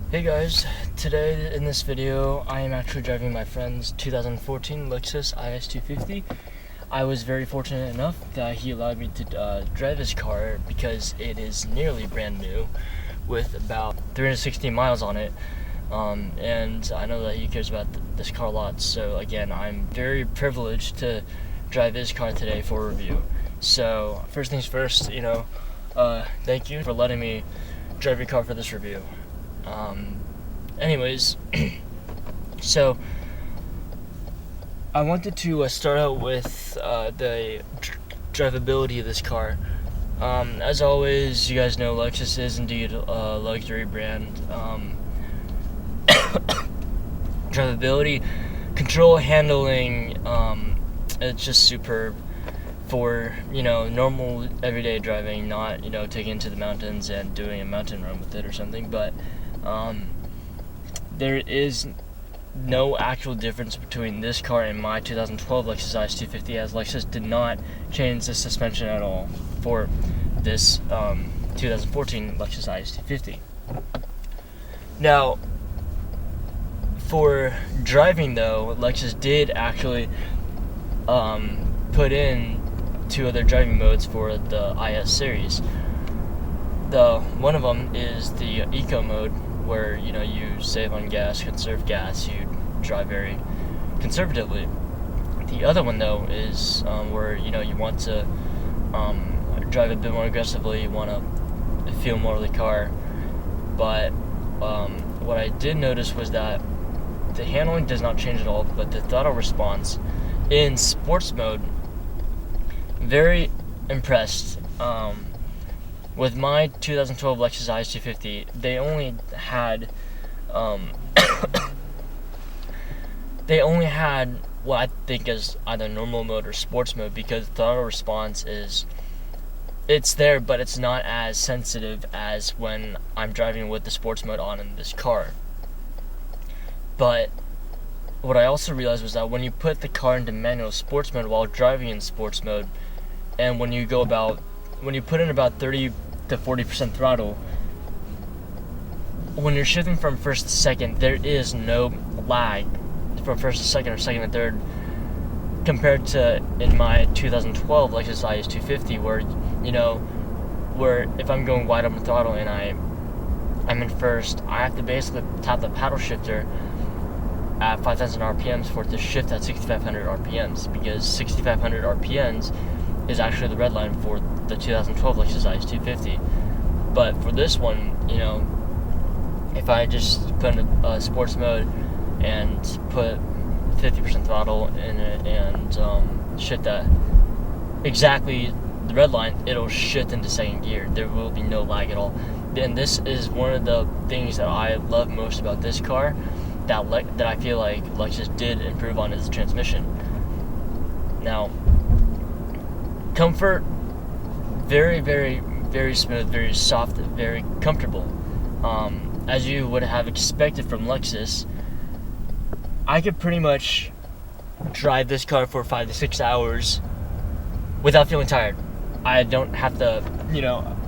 Hey guys, today in this video I am actually driving my friend's 2014 Lexus IS 250. I was very fortunate enough that he allowed me to drive his car because it is nearly brand new with about 360 miles on it, and I know that he cares about this car a lot, so again I'm very privileged to drive his car today for a review. So first things first, thank you for letting me drive your car for this review. Anyways, so I wanted to start out with the drivability of this car. As always, you guys know Lexus is indeed a luxury brand. Drivability, control, handling, it's just superb for, normal everyday driving, not, taking it to the mountains and doing a mountain run with it or something, but there is no actual difference between this car and my 2012 Lexus IS 250, as Lexus did not change the suspension at all for this 2014 Lexus IS 250. Now, for driving though, Lexus did actually put in two other driving modes for the IS series. One of them is the eco mode, where you save on gas, conserve gas, you drive very conservatively. The other one though is where you want to drive a bit more aggressively, you want to feel more of the car. But what I did notice was that the handling does not change at all, but the throttle response in sports mode, very impressed. With my 2012 Lexus IS 250, they only had what I think is either normal mode or sports mode, because throttle response it's there, but it's not as sensitive as when I'm driving with the sports mode on in this car. But what I also realized was that when you put the car into manual sports mode while driving in sports mode, and when you put in about 30 to 40% throttle, when you're shifting from first to second, there is no lag from first to second or second to third, compared to in my 2012 Lexus IS 250, where if I'm going wide open throttle and I'm in first, I have to basically tap the paddle shifter at 5,000 RPMs for it to shift at 6,500 RPMs, because 6,500 RPMs is actually the red line for the 2012 Lexus IS 250. But for this one, if I just put in a sports mode and put 50% throttle in it and shift that exactly the red line, it'll shift into second gear. There will be no lag at all. And this is one of the things that I love most about this car, that I feel like Lexus did improve on, is the transmission. Now, comfort, very, very, very smooth, very soft, very comfortable. As you would have expected from Lexus, I could pretty much drive this car for 5 to 6 hours without feeling tired. I don't have to,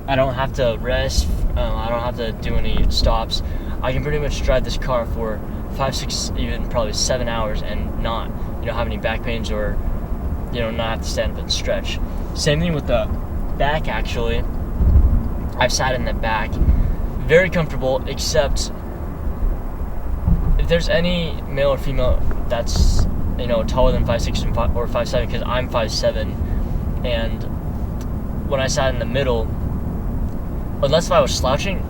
I don't have to rest. I don't have to do any stops. I can pretty much drive this car for 5, 6, even probably 7 hours and not, have any back pains or, not have to stand up and stretch. Same thing with the back, actually. I've sat in the back. Very comfortable, except if there's any male or female that's, taller than 5'6" or 5'7", because I'm 5'7", and when I sat in the middle, unless if I was slouching,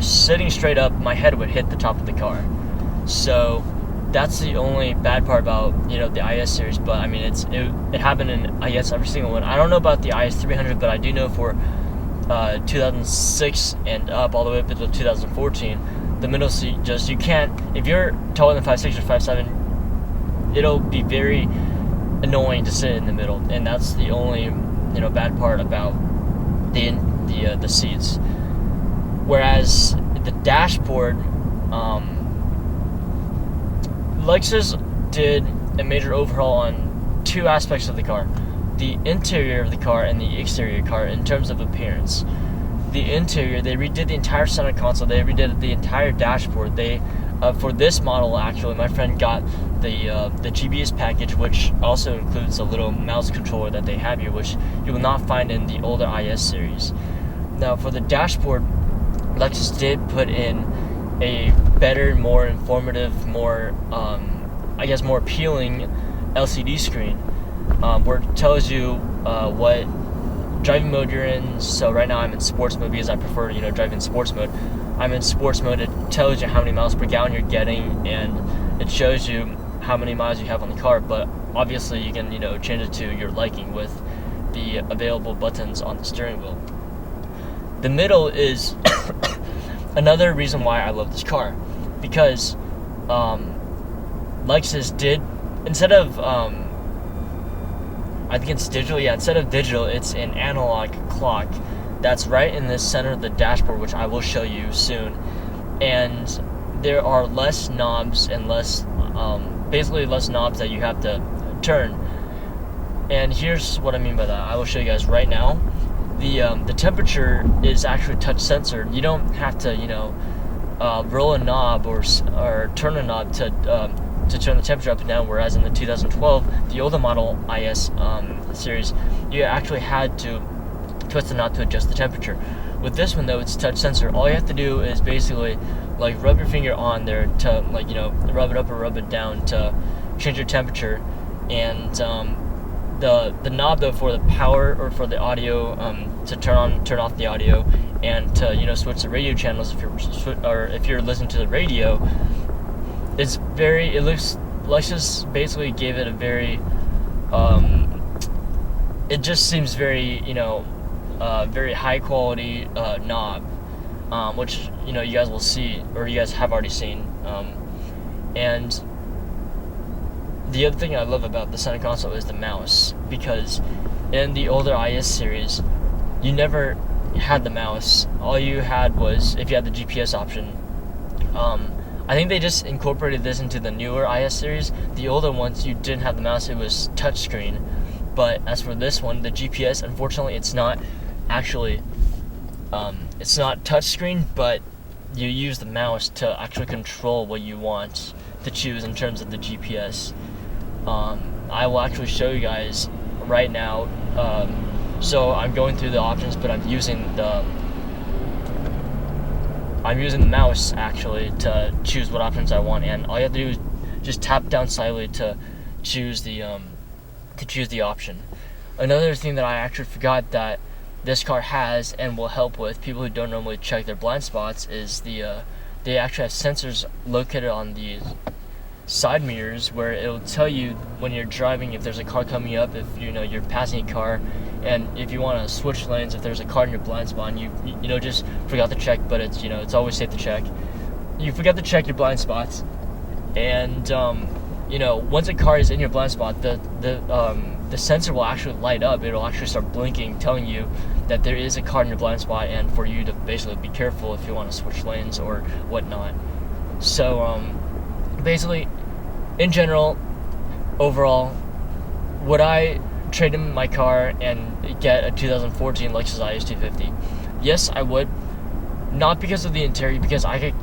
sitting straight up, my head would hit the top of the car. So that's the only bad part about, the IS series. But I mean, it happened in, I guess, every single one. I don't know about the IS 300, but I do know for 2006 and up, all the way up until 2014, the middle seat, just, you can't, if you're taller than 5'6" or 5'7", it'll be very annoying to sit in the middle, and that's the only, bad part about the seats. Whereas the dashboard, Lexus did a major overhaul on two aspects of the car: the interior of the car and the exterior of the car in terms of appearance. The interior, they redid the entire center console, they redid the entire dashboard. They, for this model, actually, my friend got the GPS package, which also includes a little mouse controller that they have here, which you will not find in the older IS series. Now, for the dashboard, Lexus did put in a better, more informative, more, more appealing LCD screen, where it tells you what driving mode you're in. So right now I'm in sports mode because I prefer to, drive in sports mode. I'm in sports mode. It tells you how many miles per gallon you're getting, and it shows you how many miles you have on the car. But obviously you can, change it to your liking with the available buttons on the steering wheel. The middle is another reason why I love this car, because Lexus did, instead of I think it's digital. Yeah, instead of digital, it's an analog clock that's right in the center of the dashboard, which I will show you soon. And there are less knobs and basically less knobs that you have to turn. And here's what I mean by that. I will show you guys right now. The temperature is actually touch censored. You don't have to, roll a knob or turn a knob to turn the temperature up and down, whereas in the 2012, the older model IS series, you actually had to twist the knob to adjust the temperature. With this one, though, it's touch sensor. All you have to do is basically rub your finger on there to rub it up or rub it down to change your temperature. And the knob, though, for the power or for the audio, to turn off the audio, and to switch the radio channels if you're listening to the radio. Lexus basically gave it a very, it just seems very, very high quality knob, which, you guys will see, or you guys have already seen. And the other thing I love about the center console is the mouse, because in the older IS series, you never had the mouse. All you had was, if you had the GPS option, I think they just incorporated this into the newer IS series. The older ones, you didn't have the mouse, it was touchscreen. But as for this one, the GPS, unfortunately, it's not actually, it's not touchscreen, but you use the mouse to actually control what you want to choose in terms of the GPS. I will actually show you guys right now. So I'm going through the options, but I'm using the mouse actually to choose what options I want, and all you have to do is just tap down slightly to choose the option. Another thing that I actually forgot that this car has and will help with people who don't normally check their blind spots is they actually have sensors located on the side mirrors, where it'll tell you when you're driving if there's a car coming up, if you're passing a car, and if you want to switch lanes, if there's a car in your blind spot and you just forgot to check. But it's it's always safe to check. You forgot to check your blind spots, and once a car is in your blind spot, the sensor will actually light up. It'll actually start blinking, telling you that there is a car in your blind spot, and for you to basically be careful if you want to switch lanes or whatnot. So basically, in general, overall, would I trade in my car and get a 2014 Lexus IS 250? Yes, I would. Not because of the interior, because I could,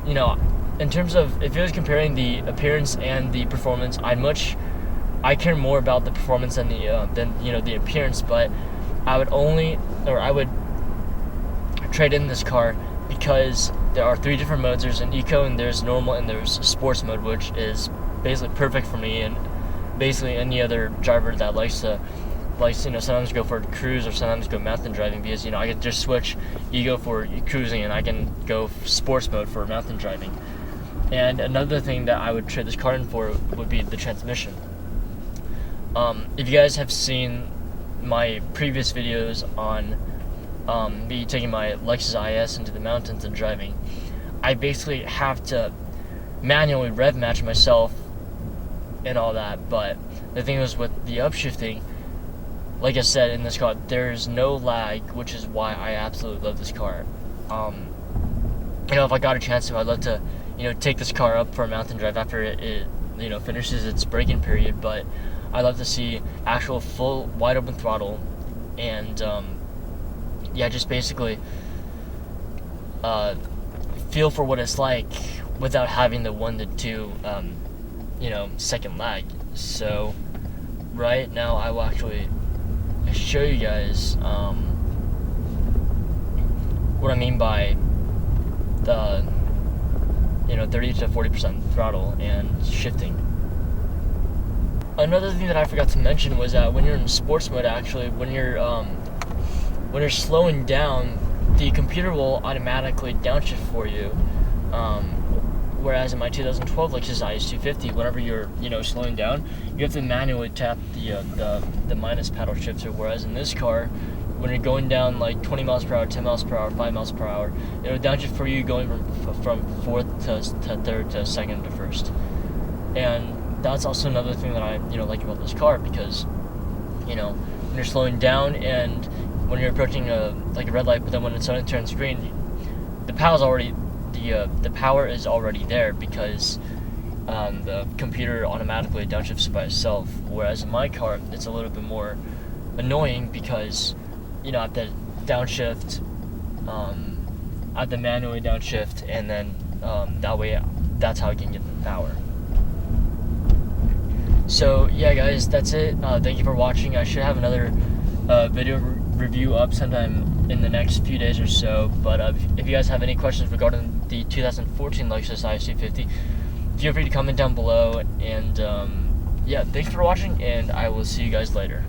in terms of, if it was comparing the appearance and the performance, I care more about the performance than the appearance. But I would trade in this car because there are 3 different modes. There's an eco, and there's normal, and there's sports mode, which is basically perfect for me and basically any other driver that likes sometimes go for a cruise or sometimes go mountain driving, because I can just switch eco for cruising and I can go sports mode for mountain driving. And another thing that I would trade this car in for would be the transmission. If you guys have seen my previous videos on me taking my Lexus IS into the mountains and driving, I basically have to manually rev match myself and all that. But the thing is, with the upshifting, like I said, in this car, there's no lag, which is why I absolutely love this car. If I got a chance to, I'd love to, take this car up for a mountain drive after it finishes its braking period. But I love to see actual full wide open throttle, and just basically feel for what it's like without having the 1 to 2 second lag. So right now I will actually show you guys what I mean by the 30 to 40% throttle and shifting. Another thing that I forgot to mention was that when you're in sports mode, actually, when you're slowing down, the computer will automatically downshift for you. Whereas in my 2012 Lexus IS 250, whenever you're slowing down, you have to manually tap the minus paddle shifter. Whereas in this car, when you're going down like 20 miles per hour, 10 miles per hour, 5 miles per hour, it'll downshift for you going from fourth to third to second to first. And that's also another thing that I like about this car, because when you're slowing down and when you're approaching a red light, but then when it's suddenly turns green, the power is already there, because the computer automatically downshifts by itself. Whereas in my car, it's a little bit more annoying, because I have to downshift, I have to manually downshift, and then that way, that's how I can get the power. So yeah, guys, that's it. Thank you for watching. I should have another video review up sometime in the next few days or so. But if you guys have any questions regarding the 2014 Lexus IS 250, feel free to comment down below. And thanks for watching, and I will see you guys later.